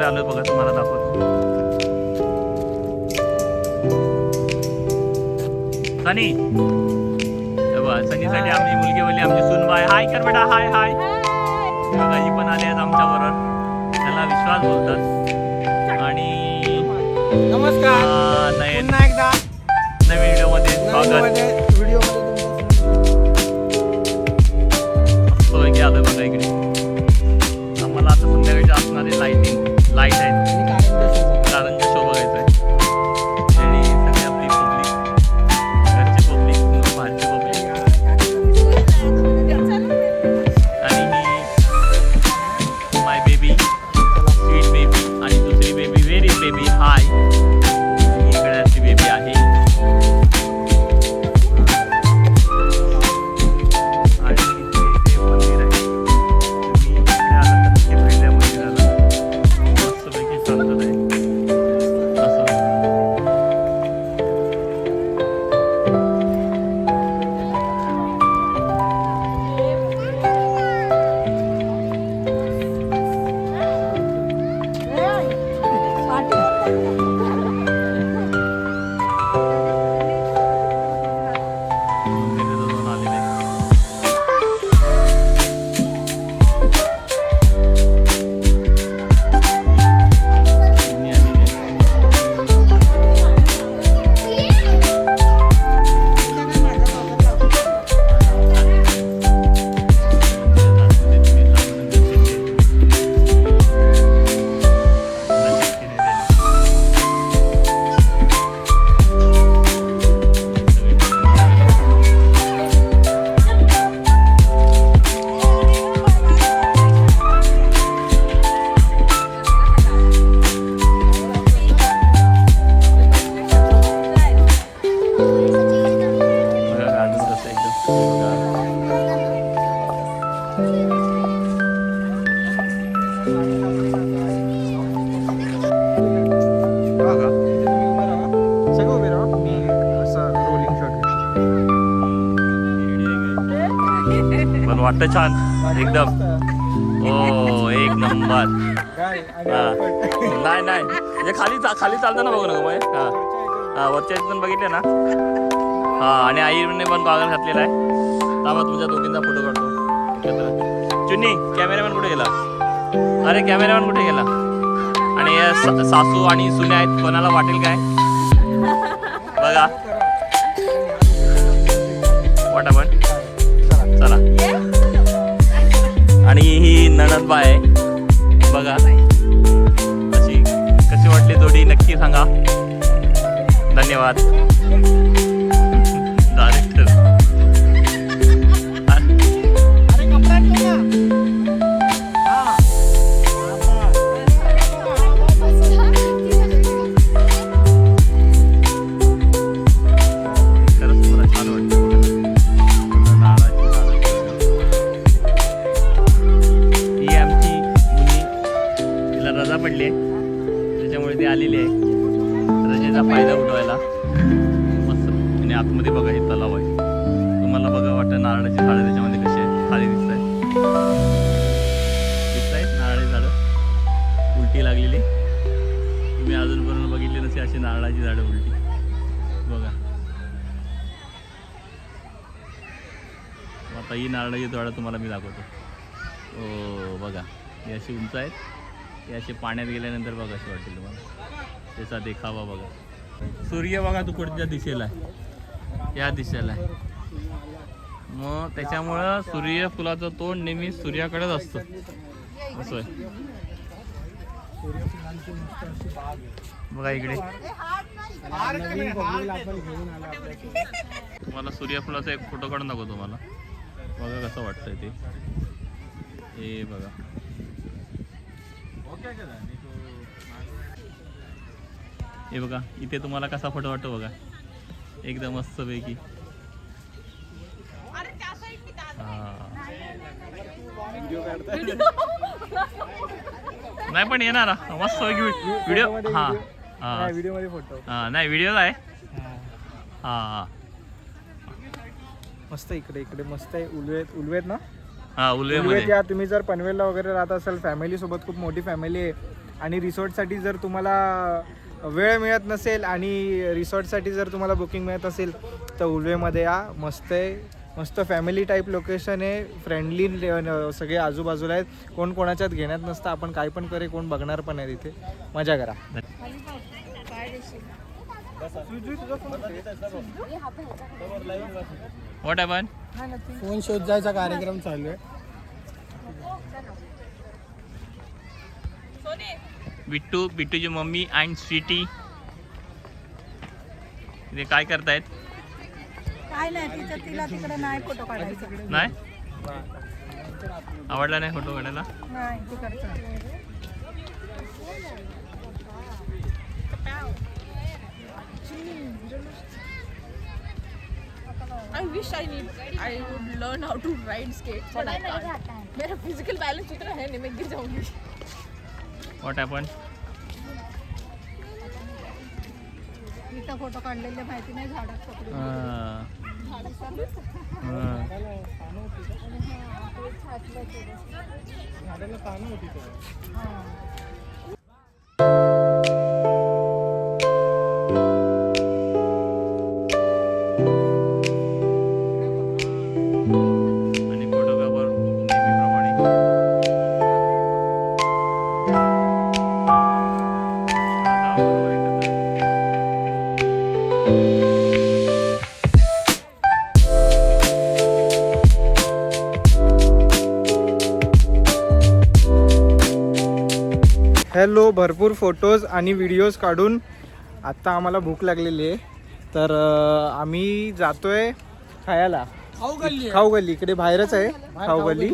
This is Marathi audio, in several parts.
कुठे आलोय बघा, तुम्हाला दाखवतो. सनी, सनीसाठी आमची मुलगी बोलली, आमची सुनबाई हाय कर बेटा, हाय हाय. बघा ही पण आली आहेत आमच्या बरोबर, त्याला विश्वास बोलतात. आणि नमस्कार, नयन पुन्हा एकदा नवीन व्हिडिओमध्ये स्वागत. मस्तपैकी आलोय बघा इकडे. आम्हाला आता संध्याकाळी असणारे लाईट आहेत, कारंजा शो बघायचा आहे. आणि सगळी आपली पब्लिक, घरची पब्लिक, बाहेरची पब्लिक. आणि ही माय बेबी, स्वीट बेबी, आणि दुसरी बेबी व्हेरी बेबी हाय. इकडे अशी बेबी आहे. आणि इथे मंदिर आहे. तुम्ही इकडे आला तर नक्की भेट द्या मंदिराला. मस्तपैकी शांतता आहे. असं मंदिरात जाऊन आलेले आहे. तुम्ही आलेले आहे. बघा गार्डन कसं एकदम. बघा, सगळं उभे राहा, मी असं रोलिंग शॉट घेतो. पण वाटतं छान एकदम. ओ एक नंबर. नाही नाही म्हणजे खाली चालतं ना, बघू नका मग. हा वरच्या पण बघितले ना. हा आणि आईने पण गॉगल घातलेला आहे. त्यामुळे तुमच्या दोघींचा फोटो काढतो. चुन्नी कॅमेरामॅन कुठे गेला? अरे कॅमेरामॅन कुठे गेला? आणि हे सासू आणि सुने आहेत, कोणाला वाटेल काय बघा. वाटा पण चला. आणि ही नणंदबा आहे बघा. कशी वाटली जोडी नक्की सांगा. धन्यवाद डायरेक्टर. खरंच मला छान वाटतं. ही आमची मुली, तिला रजा पडली आहे त्याच्यामुळे ती आलेली आहे रजेचा फायदा उठवायला. मस्त. आणि आतमध्ये बघा हे तलाव आहे. तुम्हाला बघा वाटतं नारळाची झाडं त्याच्यामध्ये कशी आहेत, खाली दिसत आहेत नारळाची झाडं उलटी लागलेली. तुम्ही अजूनपर्यंत बघितली नसे अशी नारळाची झाडं उलटी बघा. आता ही नारळाची झाडं तुम्हाला मी दाखवतो. हो बघा, ही अशी उंच आहेत. हे असे पाण्यात गेल्यानंतर बघा अशी वाटेल तुम्हाला. त्याचा देखावा बघा. सूर्य बघा तू कुठच्या दिशेला आहे, या दिशेला आहे. मग त्याच्यामुळं सूर्यफुलाचं तोंड नेहमी सूर्याकडेच असतं. असं आहे बघा इकडे. तुम्हाला सूर्यफुलाचा एक फोटो काढून दाखवतो तुम्हाला. बघा कसं वाटतंय ते. हे बघा हे बघा इथे तुम्हाला कसा फोटो वाटतो बघा. एकदम मस्त पैकी. नाही पण येणार मस्त पैकी व्हिडिओ. हा व्हिडिओ मध्ये फोटो. नाही व्हिडिओ आहे. हा मस्त. इकडे मस्त आहे. उलवेत ना. उलवेमध्ये या तुम्ही जर पनवेलला वगैरे राहत असाल, फॅमिली सोबत खूप मोठी फॅमिली आहे आणि रिसॉर्टसाठी जर तुम्हाला वेळ मिळत नसेल आणि रिसॉर्टसाठी जर तुम्हाला बुकिंग मिळत असेल तर उल्वेमध्ये या. मस्त आहे, मस्त फॅमिली टाईप लोकेशन आहे, फ्रेंडली सगळे आजूबाजूला आहेत, कोण कोणाच्यात घेण्यात नसतं, आपण काय पण करे, कोण बघणार पण आहे तिथे. मजा करा. What happen? फोन शोधायचा कार्यक्रम चालू आहे. बिट्टूची मम्मी अँड स्वीटी इथे काय करतायत? काय नाही, तिला तिकडे नाही फोटो काढायचा. नाही आवडला नाही फोटो काढायला? नाही तिकडचा. I wish I would learn how to ride skates, but I can't. मेरा physical balance उतना है नहीं, मैं गिर जाऊंगी. What happen? इथं फोटो काढलेले माहिती नाही, झाडात पकडून. आणि फोटोग्राफर नेहमीप्रमाणे हॅलो, भरपूर फोटोज आणि व्हिडिओज काढून आत्ता आम्हाला भूक लागलेली आहे, तर आम्ही जातोय खायला. खाऊ गल्ली इकडे बाहेरच आहे, खाऊ गल्ली.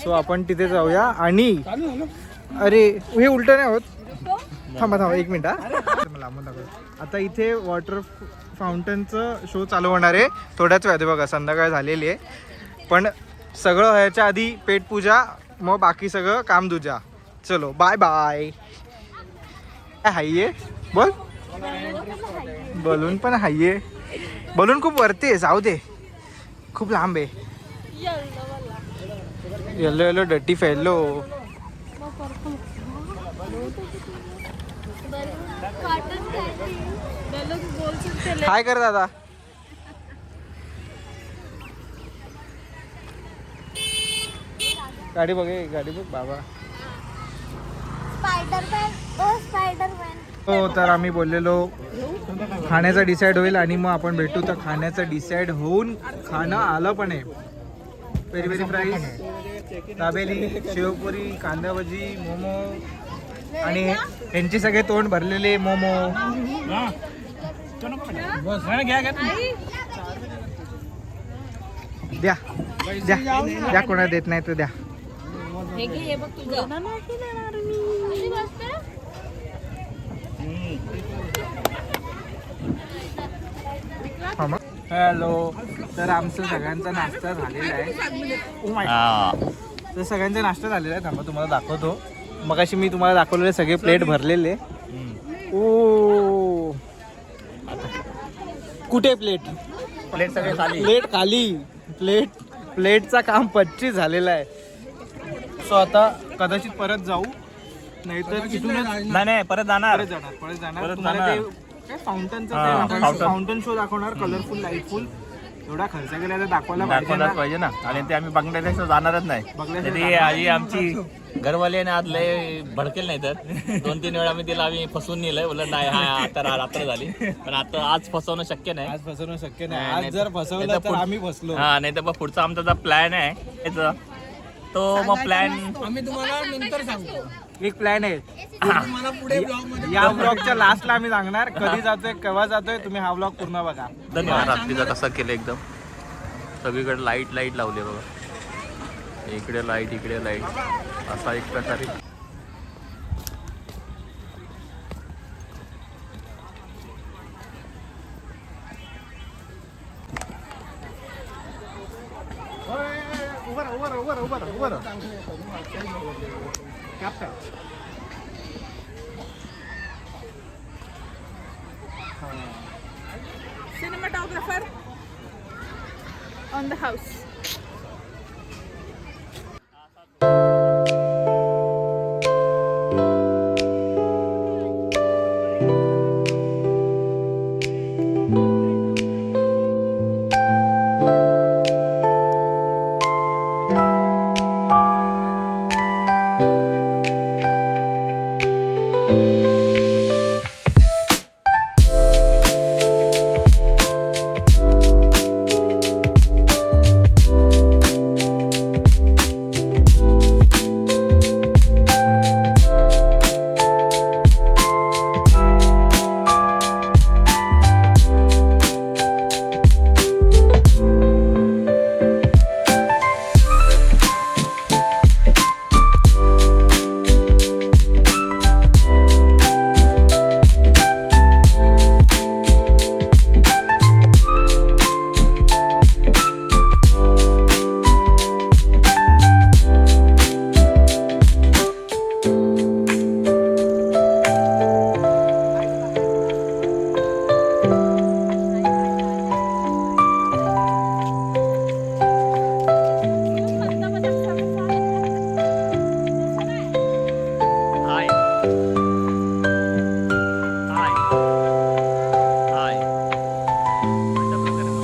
सो आपण तिथे जाऊया. आणि अरे हे उलट नाही होत, थांबा 1 मिनिट. मला लांबून दाखव. आता इथे वॉटर फाउंटनचं शो चालू होणार आहे थोड्याच वेळात. बघा संध्याकाळ झालेली आहे, पण सगळं व्हायच्या आधी पेटपूजा, मग बाकी सगळं कामदुजा. चलो बाय बाय. हाय बोल. बलून पण हाय, बलून खूप वरती आहे, जाऊ दे, खूप लांब आहे. येलो येलो डटी फेलो. काय कर दादा? गाडी बघ, गाडी बघ बाबा. हो, तर आम्ही बोललेलो खाण्याचा डिसाईड होईल आणि मग आपण भेटू. तर खाण्याचं डिसाईड होऊन खाणं आलं पण आहे. Peri peri fries, dabeli, sev puri, कांदा भजी, मोमो, आणि यांचे सगळे तोंड भरलेले मोमो. द्या द्या द्या, कोणा देत नाही तर द्या. हॅलो, तर आमचा सगळ्यांचा नाश्ता झालेला आहे. तर सगळ्यांचा नाश्ता झालेला आहे. थांबा तुम्हाला दाखवतो. मगाशी मी तुम्हाला दाखवलेले सगळे प्लेट भरलेले. ओ कुठे प्लेट सगळे खाली. प्लेट खाली. प्लेटचा काम 25 झालेला आहे. सो आता कदाचित परत जाऊ, नाहीतर इथूनच नाही परत जाणार. तुम्हाला ते काय फाउंटन शो दाखवणार, कलरफुल, लाईटफुल. एवढा खर्च केला तर दाखवायलाच पाहिजे ना. आणि ते आम्ही बंगलादेश जाणारच नाही. आधी आमची घरवाल्याने आज लय भडकेल, नाही तर 2-3 वेळा आम्ही फसवून नेलंय. बोलत नाही हा आता रात्र झाली, पण आता आज फसवणं शक्य नाही. आज फसवणं शक्य नाही. आज जर फसवलं तर आम्ही फसलो. हा, नाही तर पुढचा आमचा जो प्लॅन आहे तो मग प्लॅन आम्ही तुम्हाला नंतर सांगतो. एक प्लॅन आहे, या ब्लॉगच्या लास्टला आम्ही सांगणार कधी जातोय, केव्हा जातोय. तुम्ही हा ब्लॉग पूर्ण बघा. धन्यवाद. रात्रीचा कसा केलं एकदम, सगळीकडे लाईट लावली बघा. इकडे लाईट, इकडे लाईट, असा एक प्रकारे. Cinematographer on the house. हाय हाय हाय अशा प्रकारे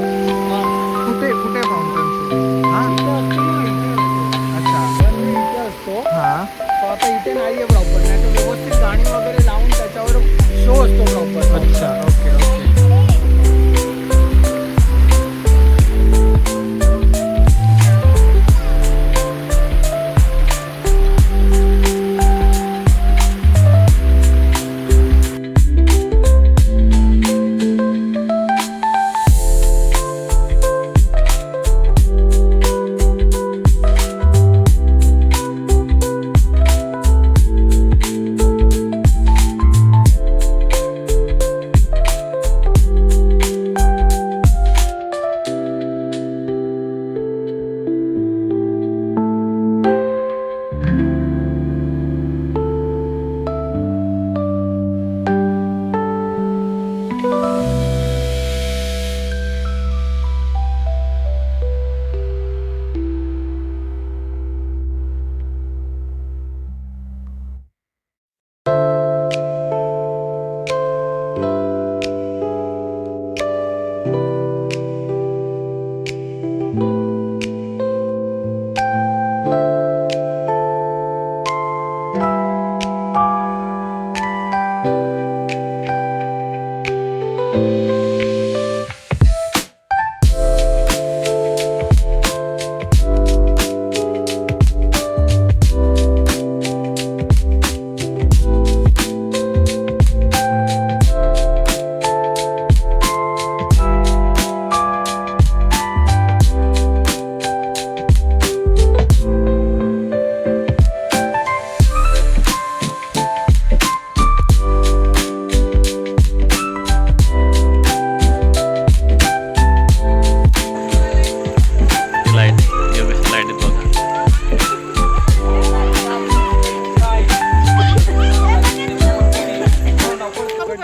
कुठे कुठे फाउंटन? हा अच्छा हा आता इथे नाहीये प्रॉपर, नाही तर व्यवस्थित गाणी वगैरे लावून त्याच्यावर शो असतो प्रॉपर. अच्छा ओके ओके.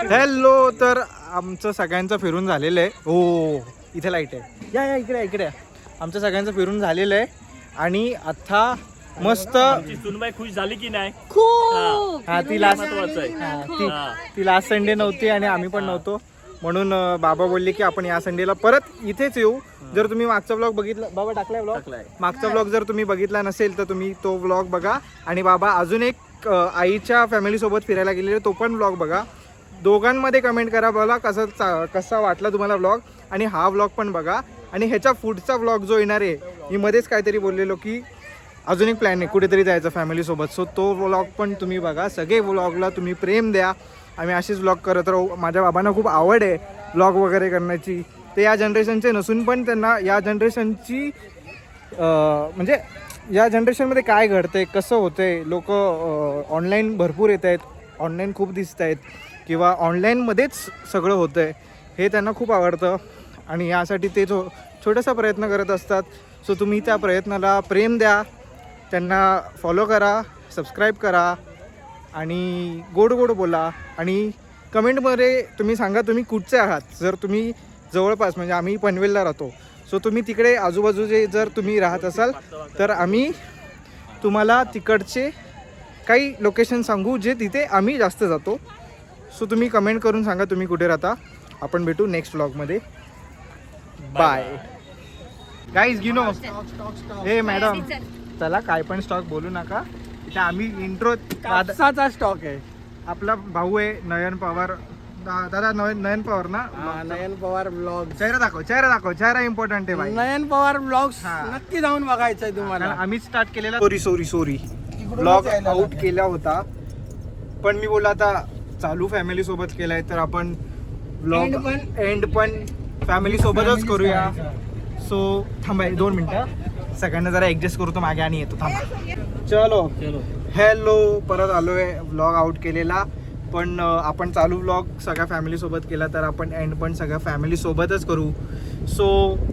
हॅलो, तर आमचं सगळ्यांचं फिरून झालेलं आहे. हो इथे लाईट आहे, या या इकडे इकडे या. आमचं सगळ्यांचं फिरून झालेलं आहे आणि आता मस्त सुनबाई खुश झाली की नाही? हा ती लास्ट महत्वाचं आहे. ती लास्ट संडे नव्हती आणि आम्ही पण नव्हतो. म्हणून बाबा बोलले की आपण या संडेला परत इथेच येऊ. जर तुम्ही मागचा व्लॉग बघितला, बाबा टाकलाय व्लॉग, टाकलाय. मागचा व्लॉग जर तुम्ही बघितला नसेल तर तुम्ही तो व्लॉग बघा. आणि बाबा अजून एक आईच्या फॅमिलीसोबत फिरायला गेलेले तो पण व्लॉग बघा. दोघांमध्ये कमेंट करा मला कसा वाटला तुम्हाला व्लॉग. आणि हा व्लॉग पण बघा. आणि ह्याच्या पुढचा व्लॉग जो येणार आहे, मी मध्येच काहीतरी बोललेलो की अजून एक प्लॅन आहे कुठेतरी जायचं फॅमिलीसोबत. सो तो व्लॉग पण तुम्ही बघा. सगळे व्लॉगला तुम्ही प्रेम द्या. आम्ही असेच व्लॉग करत राहू. माझ्या बाबांना खूप आवड आहे व्लॉग वगैरे करण्याची. ते या जनरेशनचे नसून पण त्यांना या जनरेशनची म्हणजे या जनरेशनमध्ये काय घडतंय, कसं होतंय, लोक ऑनलाईन भरपूर येत आहेत, ऑनलाईन खूप दिसत आहेत किंवा ऑनलाईनमध्येच सगळं होतं आहे, हे त्यांना खूप आवडतं. आणि यासाठी ते छोटासा प्रयत्न करत असतात. सो तुम्ही त्या प्रयत्नाला प्रेम द्या, त्यांना फॉलो करा, सबस्क्राईब करा आणि गोड गोड बोला. आणि कमेंटमध्ये तुम्ही सांगा तुम्ही कुठचे आहात. जर तुम्ही जवळपास म्हणजे आम्ही पनवेलला राहतो, सो तुम्ही तिकडे आजूबाजूचे जर तुम्ही राहत असाल तर आम्ही तुम्हाला तिकडचे काही लोकेशन सांगू जे तिथे आम्ही जास्त जातो. सो तुम्ही कमेंट करून सांगा तुम्ही कुठे राहता. आपण भेटू नेक्स्ट व्लॉगमध्ये. Bye guys. नो हे मॅडम चला काय पण स्टॉक बोलू नका इथे. आम्ही इंट्रो कापसाचा स्टॉक आहे. आपला भाऊ आहे नयन पवार. दादा नयन पवार ना. नयन पवार ब्लॉग. चेहरा दाखव, चेहरा दाखव. चेहरा इम्पॉर्टंट आहे भाई. नयन पवार ब्लॉग्स हा. नक्की जाऊन बघायचंय तुम्हाला. आम्हीच स्टार्ट केलेला. सॉरी ब्लॉग आउट केला होता पण मी बोलला आता चालू फॅमिली सोबत केलाय तर आपण ब्लॉग एंड पण फॅमिली सोबतच करूया. सो थांबा 2 मिनिटं. सगळ्यांना जरा ऍडजस्ट करतो मागे आणि येतो. थांबा. चलो हॅलो. परत आलोय. व्लॉग आउट केलेला पण आपण चालू व्लॉग सगळ्या फॅमिलीसोबत केला तर आपण एंड पण सगळ्या फॅमिलीसोबतच करू. सो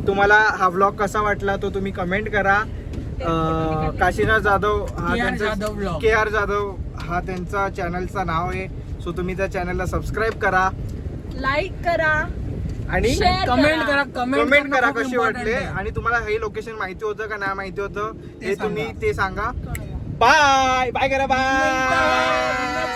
तुम्हाला हा व्लॉग कसा वाटला तो तुम्ही कमेंट करा. काशीनाथ जाधव हा त्यांचा KR जाधव हा त्यांचा चॅनलचं नाव आहे. सो तुम्ही त्या चॅनलला सबस्क्राईब करा, लाईक करा आणि कमेंट करा. कमेंट करा कशी वाटले. आणि तुम्हाला हे लोकेशन माहिती होतं का नाही माहिती होतं हे तुम्ही ते सांगा. बाय बाय करा. बाय.